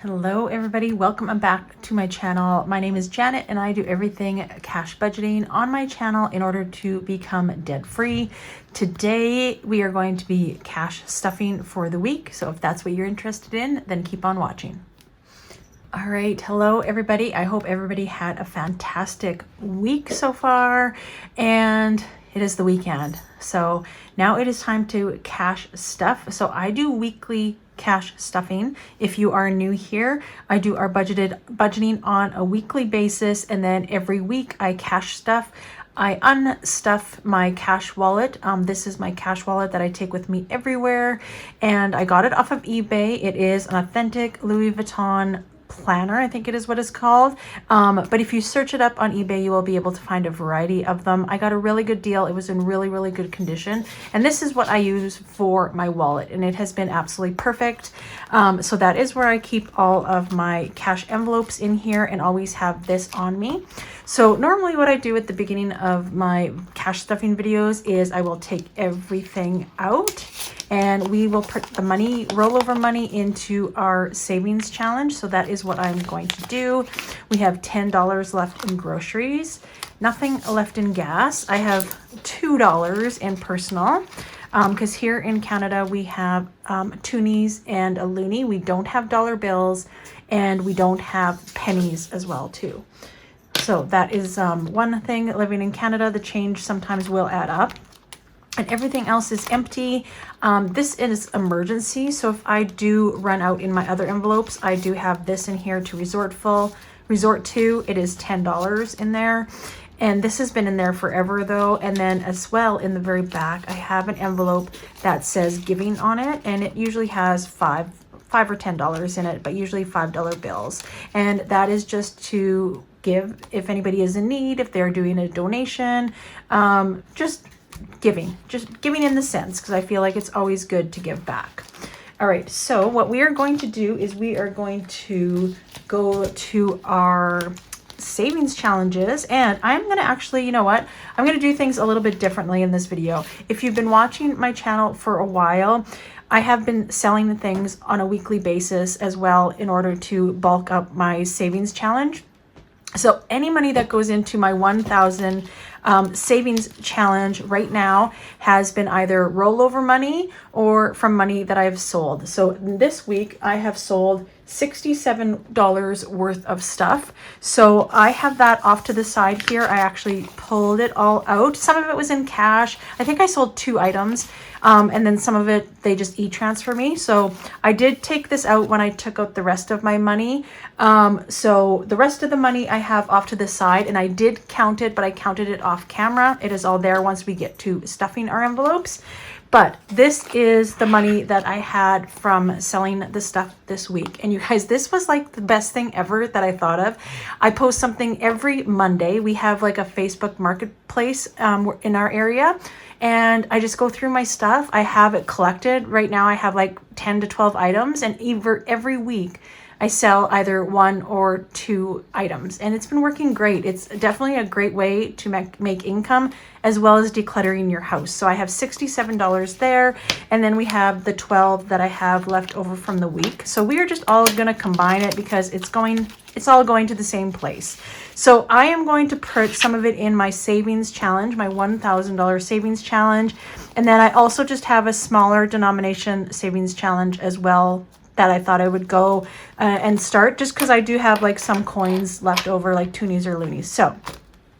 Hello everybody, welcome back to my channel. My name is Janet and I do everything cash budgeting on my channel in order to become debt free. Today we are going to be cash stuffing for the week, so if that's what you're interested in, then keep on watching. All right, hello everybody. I hope everybody had a fantastic week so far, and it is the weekend. So now it is time to cash stuff. So I do weekly cash stuffing. If you are new here, I do our budgeting on a weekly basis, and then every week I cash stuff. I unstuff my cash wallet. This is my cash wallet that I take with me everywhere, and I got it off of eBay. It is an authentic Louis Vuitton planner, I think it is what it's called. But if you search it up on eBay, you will be able to find a variety of them. I got a really good deal. It was in really good condition. And this is what I use for my wallet, and it has been absolutely perfect. So that is where I keep all of my cash envelopes in here, and always have this on me. So normally what I do at the beginning of my cash stuffing videos is I will take everything out, and we will put the money, rollover money, into our savings challenge. So that is what I'm going to do. We have $10 left in groceries, nothing left in gas. I have $2 in personal, because here in Canada we have toonies and a loonie. We don't have dollar bills, and we don't have pennies as well too. So that is one thing. Living in Canada, the change sometimes will add up. And everything else is empty. This is emergency, so if I do run out in my other envelopes, I do have this in here to resort to. It is $10 in there, and this has been in there forever though. And then as well, in the very back, I have an envelope that says giving on it, and it usually has $5 or $10 in it, but usually $5 bills, and that is just to give if anybody is in need, if they're doing a donation, just giving in the sense, because I feel like it's always good to give back. All right, so what we are going to do is we are going to go to our savings challenges, and I'm going to actually, you know what, I'm going to do things a little bit differently in this video. If you've been watching my channel for a while, I have been selling things on a weekly basis as well in order to bulk up my savings challenge. So any money that goes into my 1,000 savings challenge right now has been either rollover money or from money that I've sold. So this week I have sold $67 worth of stuff. So I have that off to the side here. I actually pulled it all out. Some of it was in cash. I think I sold 2 items. And then some of it, they just e-transfer me. So I did take this out when I took out the rest of my money. So the rest of the money I have off to the side, and I did count it, but I counted it off camera. It is all there once we get to stuffing our envelopes. But this is the money that I had from selling the stuff this week. And you guys, this was like the best thing ever that I thought of. I post something every Monday. We have like a Facebook marketplace in our area. And I just go through my stuff. I have it collected. Right now I have like 10 to 12 items. And every week I sell either 1 or 2 items. And it's been working great. It's definitely a great way to make income, as well as decluttering your house. So I have $67 there. And then we have the 12 that I have left over from the week. So we are just all going to combine it because it's all going to the same place. So I am going to put some of it in my savings challenge, my $1,000 savings challenge. And then I also just have a smaller denomination savings challenge as well that I thought I would go and start, just because I do have like some coins left over, like toonies or loonies. So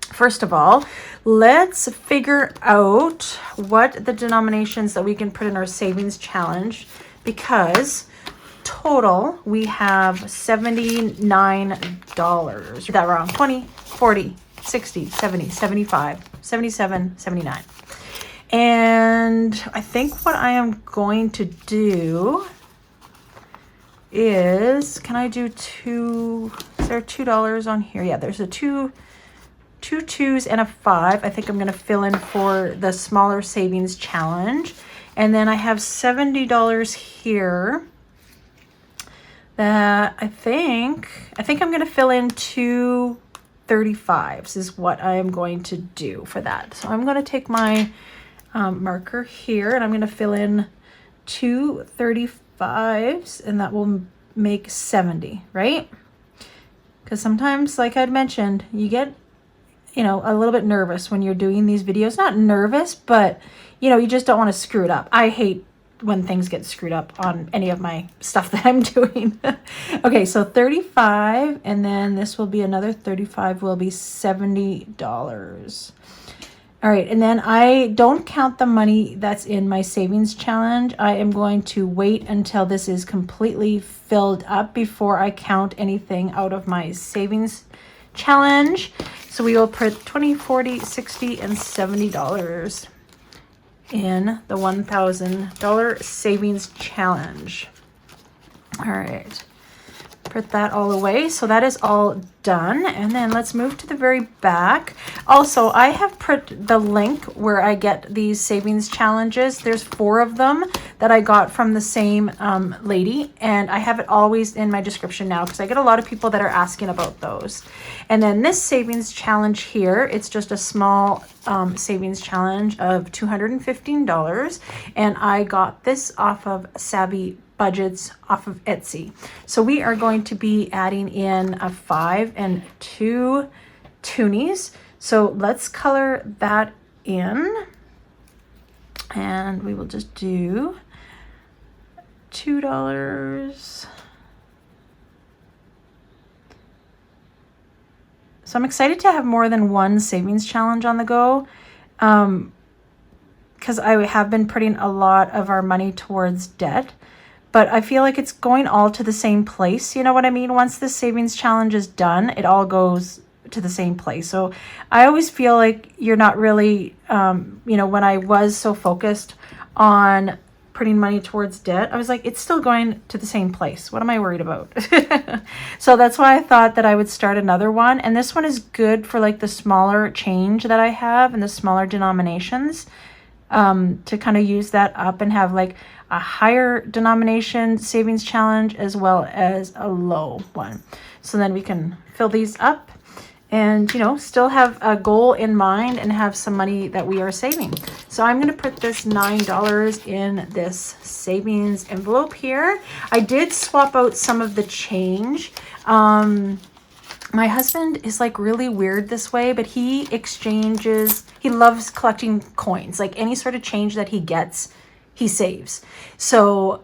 first of all, let's figure out what the denominations that we can put in our savings challenge, because total we have $79. Is that wrong? 20, 40, 60, 70, 75, 77, 79. And I think what I am going to do is, can I do two? Is there $2 on here? Yeah, there's two 2s and a 5. I think I'm going to fill in for the smaller savings challenge. And then I have $70 here that I think I'm going to fill in 2 35s is what I am going to do for that. So I'm going to take my marker here, and I'm going to fill in 2 35s, and that will make 70, right? Because sometimes, like I'd mentioned, you get, you know, a little bit nervous when you're doing these videos. Not nervous, but, you know, you just don't want to screw it up. I hate when things get screwed up on any of my stuff that I'm doing. Okay, so 35, and then this will be another 35, will be $70. All right, and then I don't count the money that's in my savings challenge. I am going to wait until this is completely filled up before I count anything out of my savings challenge. So we will put $20, $40, $60, and $70 in the $1,000 savings challenge. All right. Put that all away. So that is all done. And then let's move to the very back. Also, I have put the link where I get these savings challenges. There's 4 of them that I got from the same lady. And I have it always in my description now because I get a lot of people that are asking about those. And then this savings challenge here, it's just a small savings challenge of $215. And I got this off of Savvy Budgets off of Etsy. So we are going to be adding in a 5 and 2 toonies. So let's color that in. And we will just do $2. So I'm excited to have more than one savings challenge on the go. Because I have been putting a lot of our money towards debt. But I feel like it's going all to the same place. You know what I mean? Once the savings challenge is done, it all goes to the same place. So I always feel like you're not really, you know, when I was so focused on putting money towards debt, I was like, it's still going to the same place. What am I worried about? So that's why I thought that I would start another one. And this one is good for like the smaller change that I have and the smaller denominations, to kind of use that up and have like a higher denomination savings challenge as well as a low one. So then we can fill these up and, you know, still have a goal in mind and have some money that we are saving. So I'm going to put this $9 in this savings envelope here. I did swap out some of the change. My husband is like really weird this way, but he loves collecting coins. Like any sort of change that he gets, he saves. So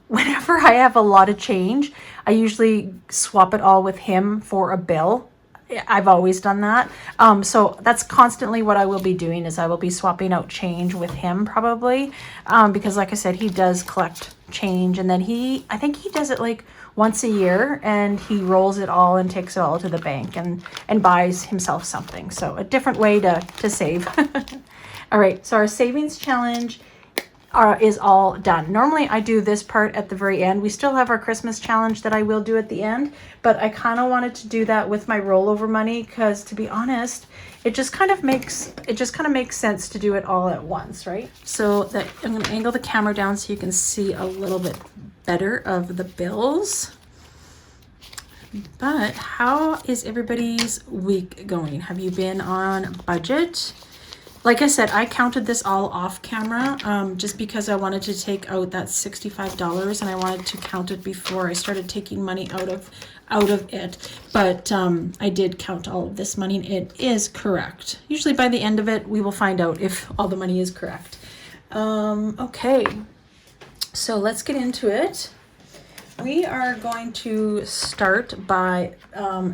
whenever I have a lot of change, I usually swap it all with him for a bill. I've always done that. So that's constantly what I will be doing, is I will be swapping out change with him probably. Because like I said, he does collect change, and then I think he does it like once a year, and he rolls it all and takes it all to the bank and buys himself something. So a different way to save. All right, so our savings challenge is all done. Normally I do this part at the very end. We still have our Christmas challenge that I will do at the end, but I kind of wanted to do that with my rollover money because, to be honest, it just kind of makes sense to do it all at once, right? So that I'm going to angle the camera down so you can see a little bit better of the bills. But how is everybody's week going? Have you been on budget? Like I said, I counted this all off camera just because I wanted to take out that $65 and I wanted to count it before I started taking money out of it. But I did count all of this money and it is correct. Usually by the end of it, we will find out if all the money is correct. Okay, so let's get into it. We are going to start by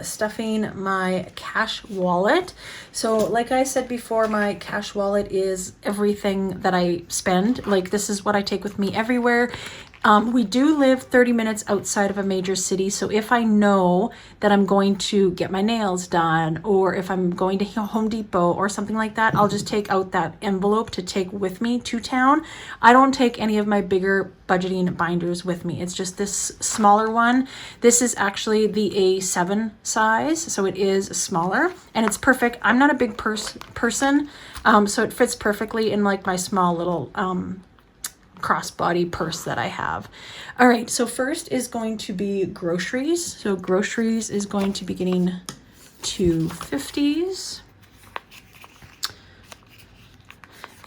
stuffing my cash wallet. So like I said before, my cash wallet is everything that I spend. Like, this is what I take with me everywhere. We do live 30 minutes outside of a major city, so if I know that I'm going to get my nails done, or if I'm going to Home Depot or something like that, I'll just take out that envelope to take with me to town. I don't take any of my bigger budgeting binders with me. It's just this smaller one. This is actually the A7 size, so it is smaller, and it's perfect. I'm not a big person, so it fits perfectly in like my small little crossbody purse that I have. All right, so first is going to be groceries. So groceries is going to be getting $2.50s.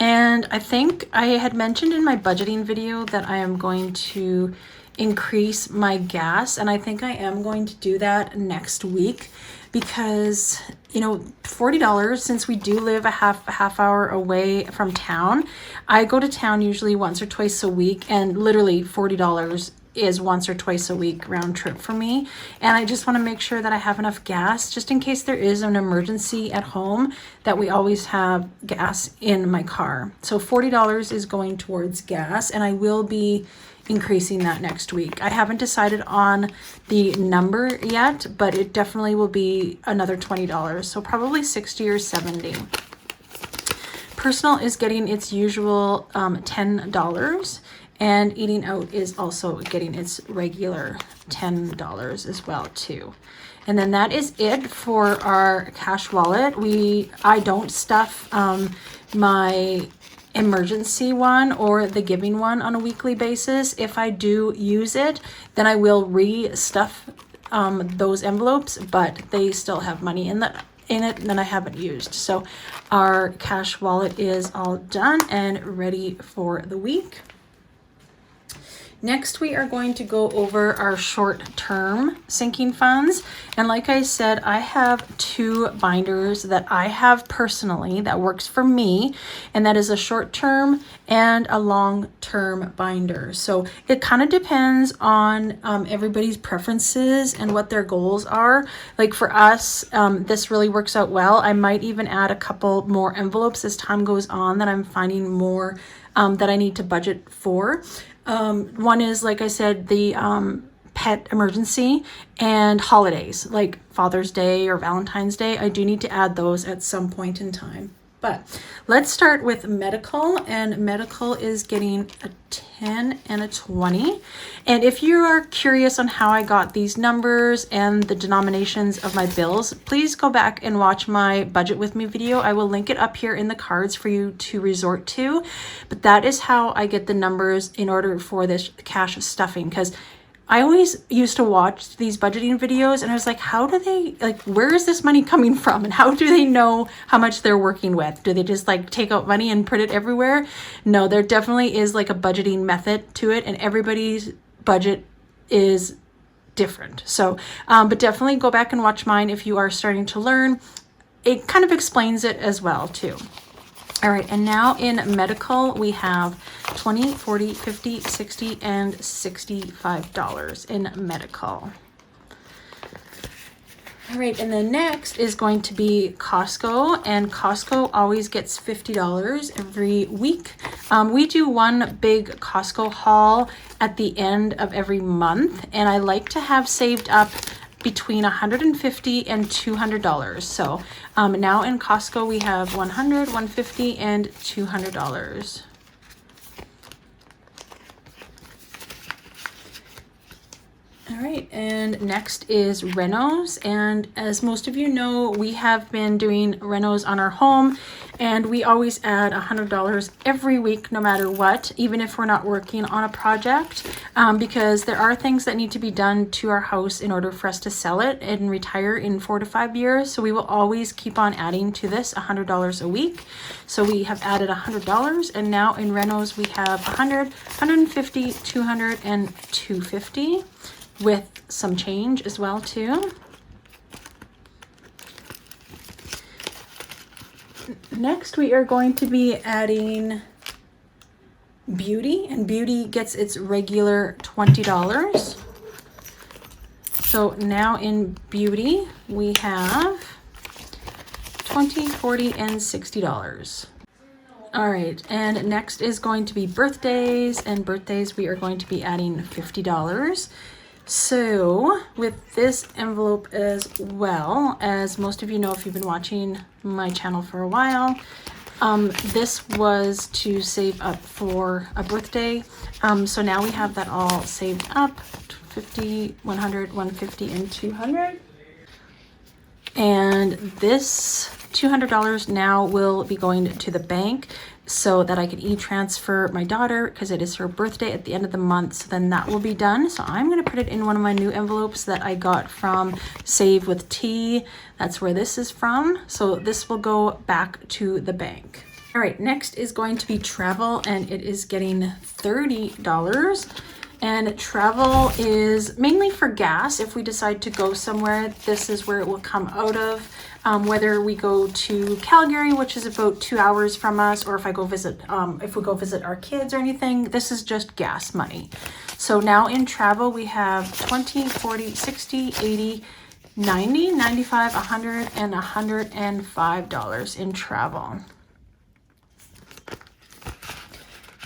And I think I had mentioned in my budgeting video that I am going to increase my gas, and I think I am going to do that next week because, you know, $40, since we do live a half hour away from town. I go to town usually once or twice a week, and literally $40 is once or twice a week round trip for me. And I just want to make sure that I have enough gas just in case there is an emergency at home, that we always have gas in my car. So $40 is going towards gas, and I will be increasing that next week. I haven't decided on the number yet, but it definitely will be another $20. So probably 60 or 70. Personal is getting its usual $10, and eating out is also getting its regular $10 as well too. And then that is it for our cash wallet. I don't stuff my emergency one or the giving one on a weekly basis. If I do use it, then I will re-stuff those envelopes, but they still have money in it that I haven't used. So our cash wallet is all done and ready for the week. Next, we are going to go over our short-term sinking funds. And like I said, I have 2 binders that I have personally that works for me, and that is a short-term and a long-term binder. So it kind of depends on everybody's preferences and what their goals are. Like for us, this really works out well. I might even add a couple more envelopes as time goes on that I'm finding more that I need to budget for. One is, like I said, the pet emergency, and holidays like Father's Day or Valentine's Day. I do need to add those at some point in time. But let's start with medical, and medical is getting a 10 and a 20. And if you are curious on how I got these numbers and the denominations of my bills, please go back and watch my budget with me video. I will link it up here in the cards for you to resort to. But that is how I get the numbers in order for this cash stuffing, because I always used to watch these budgeting videos and I was like, how do they, like, where is this money coming from? And how do they know how much they're working with? Do they just like take out money and put it everywhere? No, there definitely is like a budgeting method to it, and everybody's budget is different. So, but definitely go back and watch mine if you are starting to learn. It kind of explains it as well too. All right, and now in medical, we have $20, $40, $50, $60, and $65 in medical. All right, and then next is going to be Costco, and Costco always gets $50 every week. We do one big Costco haul at the end of every month, and I like to have saved up between $150 and $200. So now in Costco we have $100, $150, and $200. All right, and next is renos, and as most of you know, we have been doing renos on our home, and we always add $100 every week no matter what, even if we're not working on a project, because there are things that need to be done to our house in order for us to sell it and retire in 4 to 5 years. So we will always keep on adding to this $100 a week. So we have added $100, and now in renos we have 100, 150, 200, and 250. With some change as well too. Next, we are going to be adding beauty, and beauty gets its regular $20. So now in beauty, we have $20, $40, and $60. All right, and next is going to be birthdays, and birthdays we are going to be adding $50. So with this envelope as well, as most of you know if you've been watching my channel for a while, this was to save up for a birthday. So now we have that all saved up, 50, 100, 150, and 200. And this $200 now will be going to the bank so that I can e-transfer my daughter because it is her birthday at the end of the month. So then that will be done. So I'm going to put it in one of my new envelopes that I got from Save with Tea. That's where this is from. So this will go back to the bank. All right, next is going to be travel, and it is getting $30. And travel is mainly for gas. If we decide to go somewhere, this is where it will come out of. Whether we go to Calgary, which is about 2 hours from us, or if we go visit our kids or anything, this is just gas money. So now in travel, we have 20, 40, 60, 80, 90, 95, 100, and $105 in travel.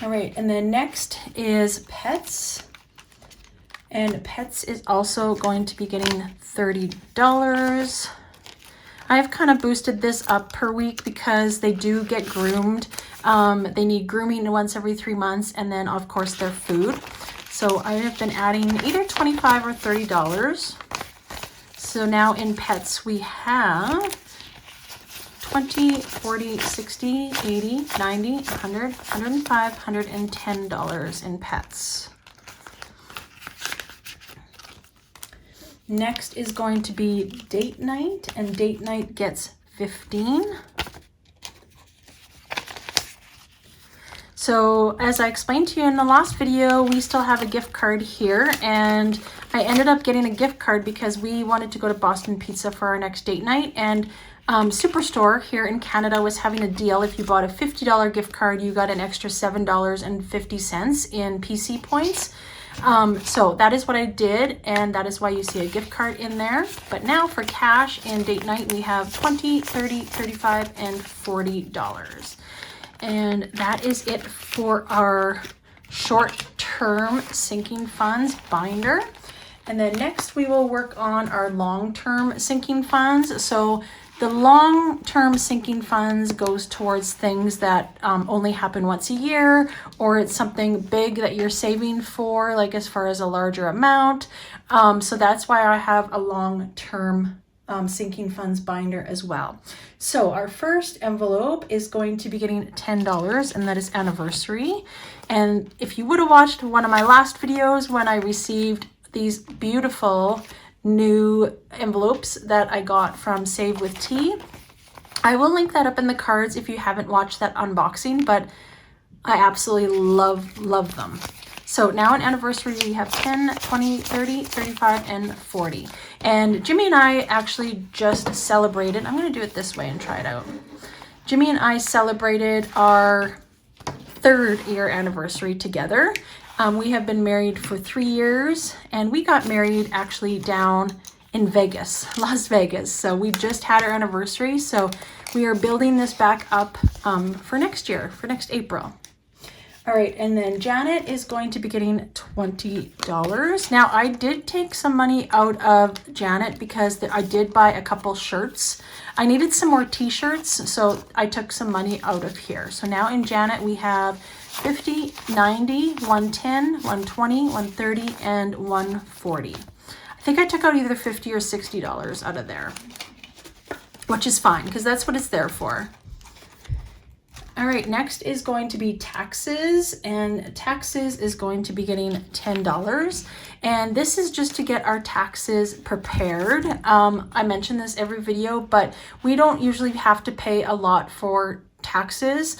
All right, and then next is pets. And pets is also going to be getting $30. I've kind of boosted this up per week because they do get groomed. They need grooming once every 3 months, and then of course their food. So I have been adding either $25 or $30. So now in pets we have 20, 40, 60, 80, 90, 100, $105, $110 in pets. Next is going to be date night, and date night gets 15. So as I explained to you in the last video, we still have a gift card here, and I ended up getting a gift card because we wanted to go to Boston Pizza for our next date night, and Superstore here in Canada was having a deal. If you bought a $50 gift card, you got an extra $7.50 in PC points. So that is what I did, and that is why you see a gift card in there. But now for cash and date night, we have $20, $30, $35, and $40. And that is it for our short-term sinking funds binder. And then next we will work on our long-term sinking funds. So the long-term sinking funds goes towards things that only happen once a year, or it's something big that you're saving for, like as far as a larger amount. So that's why I have a long-term sinking funds binder as well. So our first envelope is going to be getting $10, and that is anniversary. And if you would have watched one of my last videos when I received these beautiful new envelopes that I got from Save with Tea, I will link that up in the cards if you haven't watched that unboxing, but I absolutely love them. So now on anniversary, we have 10, 20, 30, 35, and 40. And Jimmy and I actually just celebrated, I'm going to do it this way and try it out. Jimmy and I celebrated our 3rd year anniversary together. We have been married for 3 years, and we got married actually down in Vegas, Las Vegas. So we just had our anniversary. So we are building this back up for next year, for next April. All right, and then Janet is going to be getting $20. Now, I did take some money out of Janet because I did buy a couple shirts. I needed some more t-shirts, so I took some money out of here. So now in Janet, we have 50, 90, 110, 120, 130, and 140. I think I took out either $50 or $60 out of there, which is fine because that's what it's there for. All right, next is going to be taxes, and taxes is going to be getting $10. And this is just to get our taxes prepared. I mention this every video, but we don't usually have to pay a lot for taxes.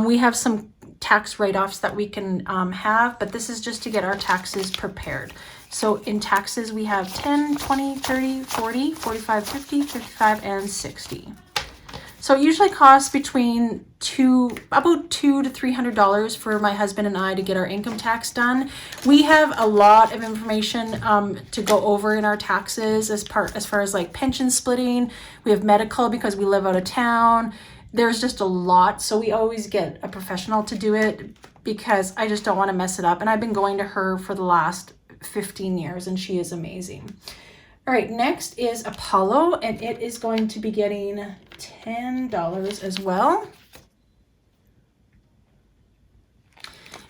We have some tax write-offs that we can have, but this is just to get our taxes prepared. So in taxes, we have 10, 20, 30, 40, 45, 50, 55, and 60. So it usually costs between about $200 to $300 for my husband and I to get our income tax done. We have a lot of information to go over in our taxes as far as like pension splitting. We have medical because we live out of town. There's just a lot. So we always get a professional to do it because I just don't want to mess it up. And I've been going to her for the last 15 years and she is amazing. All right, next is Apollo, and it is going to be getting $10 as well.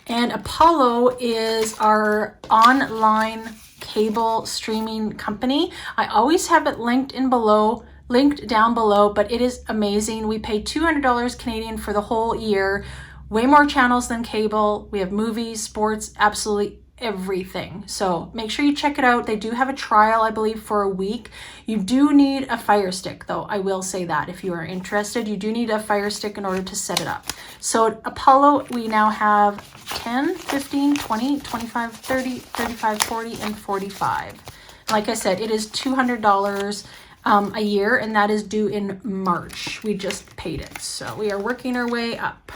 And Apollo is our online cable streaming company. I always have it linked down below, but it is amazing. We pay $200 Canadian for the whole year, way more channels than cable. We have movies, sports, absolutely everything. So make sure you check it out. They do have a trial, I believe, for a week. You do need a Fire Stick, though. I will say that if you are interested, you do need a Fire Stick in order to set it up. So at Apollo, we now have 10, 15, 20, 25, 30, 35, 40, and 45. Like I said, it is $200 a year, and that is due in March. We just paid it. So we are working our way up.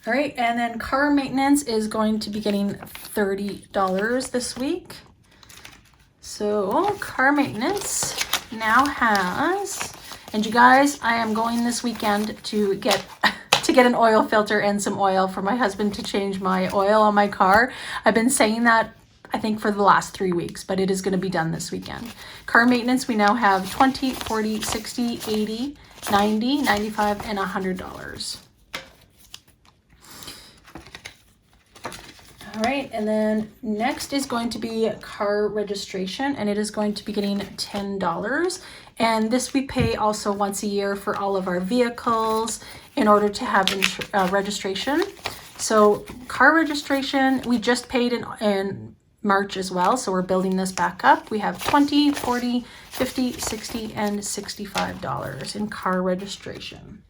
All right, and then car maintenance is going to be getting $30 this week. So car maintenance now has, and you guys, I am going this weekend to get an oil filter and some oil for my husband to change my oil on my car. I've been saying that I think for the last 3 weeks, but it is going to be done this weekend. Car maintenance, we now have 20, 40, 60, 80, 90, 95, and $100. All right, and then next is going to be car registration, and it is going to be getting $10. And this we pay also once a year for all of our vehicles in order to have registration. So car registration, we just paid in March as well, so we're building this back up. We have 20, 40, 50, 60, and $65 in car registration.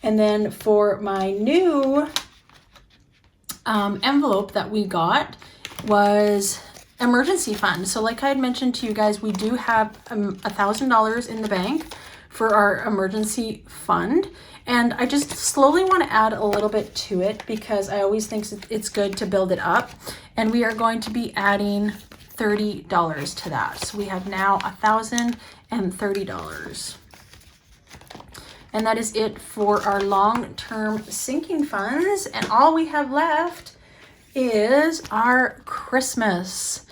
And then for my new envelope that we got was emergency fund. So like I had mentioned to you guys, we do have $1,000 in the bank for our emergency fund. And I just slowly want to add a little bit to it because I always think it's good to build it up. And we are going to be adding $30 to that. So we have now $1,030. And that is it for our long-term sinking funds. And all we have left is our Christmas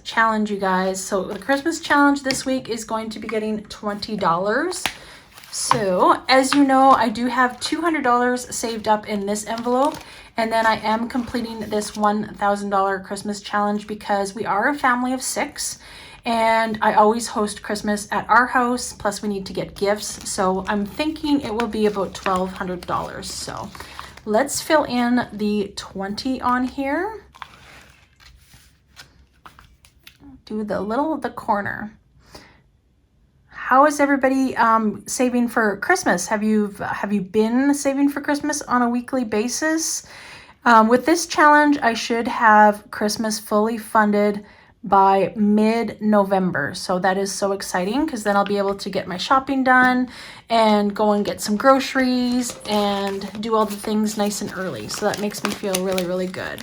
challenge, you guys. So the Christmas challenge this week is going to be getting $20. So as you know, I do have $200 saved up in this envelope. And then I am completing this $1,000 Christmas challenge because we are a family of 6. And I always host Christmas at our house, plus we need to get gifts. So I'm thinking it will be about $1,200. So let's fill in the 20 on here. Do the corner. How is everybody saving for Christmas? Have you been saving for Christmas on a weekly basis? With this challenge, I should have Christmas fully funded by mid-November. So that is so exciting because then I'll be able to get my shopping done and go and get some groceries and do all the things nice and early. So that makes me feel really, really good.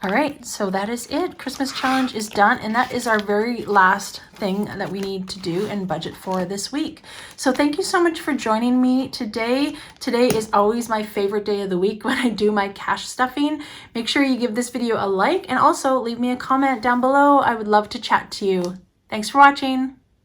All right, so that is it. Christmas challenge is done, and that is our very last thing that we need to do and budget for this week. So thank you so much for joining me today. Today is always my favorite day of the week when I do my cash stuffing. Make sure you give this video a like and also leave me a comment down below. I would love to chat to you. Thanks for watching.